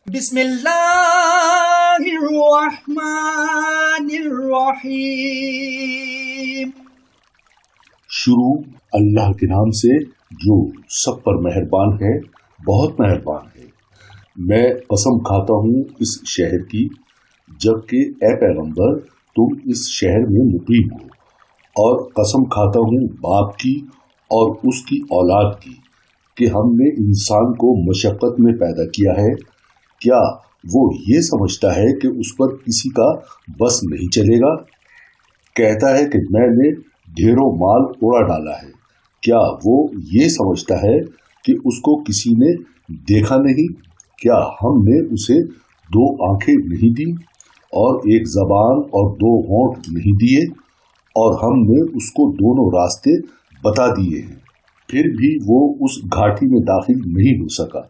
بسم اللہ الرحمن الرحیم۔ شروع اللہ کے نام سے جو سب پر مہربان ہے، بہت مہربان ہے۔ میں قسم کھاتا ہوں اس شہر کی، جبکہ اے پیغمبر تم اس شہر میں مقیم ہو، اور قسم کھاتا ہوں باپ کی اور اس کی اولاد کی کہ ہم نے انسان کو مشقت میں پیدا کیا ہے۔ کیا وہ یہ سمجھتا ہے کہ اس پر کسی کا بس نہیں چلے گا؟ کہتا ہے کہ میں نے ڈھیروں مال اڑا ڈالا ہے۔ کیا وہ یہ سمجھتا ہے کہ اس کو کسی نے دیکھا نہیں؟ کیا ہم نے اسے 2 آنکھیں نہیں دی اور 1 زبان اور 2 ہونٹ نہیں دیے، اور ہم نے اس کو دونوں راستے بتا دیے ہیں، پھر بھی وہ اس گھاٹی میں داخل نہیں ہو سکا؟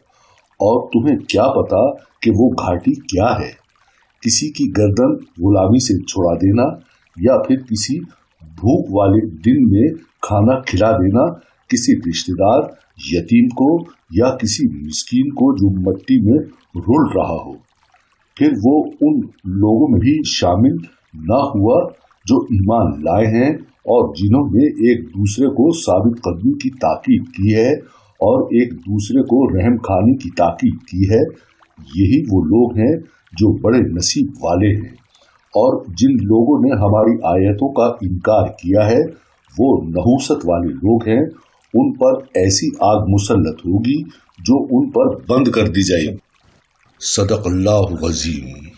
اور تمہیں کیا پتا کہ وہ گھاٹی کیا ہے؟ کسی کی گردن غلامی سے چھڑا دینا، یا پھر کسی بھوک والے دن میں کھانا کھلا دینا کسی رشتہ دار، یتیم کو یا کسی مسکین کو جو مٹی میں رول رہا ہو۔ پھر وہ ان لوگوں میں بھی شامل نہ ہوا جو ایمان لائے ہیں اور جنہوں نے ایک دوسرے کو ثابت قدمی کی تاکید کی ہے اور ایک دوسرے کو رحم کھانے کی تاکید کی ہے۔ یہی وہ لوگ ہیں جو بڑے نصیب والے ہیں۔ اور جن لوگوں نے ہماری آیتوں کا انکار کیا ہے، وہ نحوست والے لوگ ہیں۔ ان پر ایسی آگ مسلط ہوگی جو ان پر بند کر دی جائے۔ صدق اللہ العظیم۔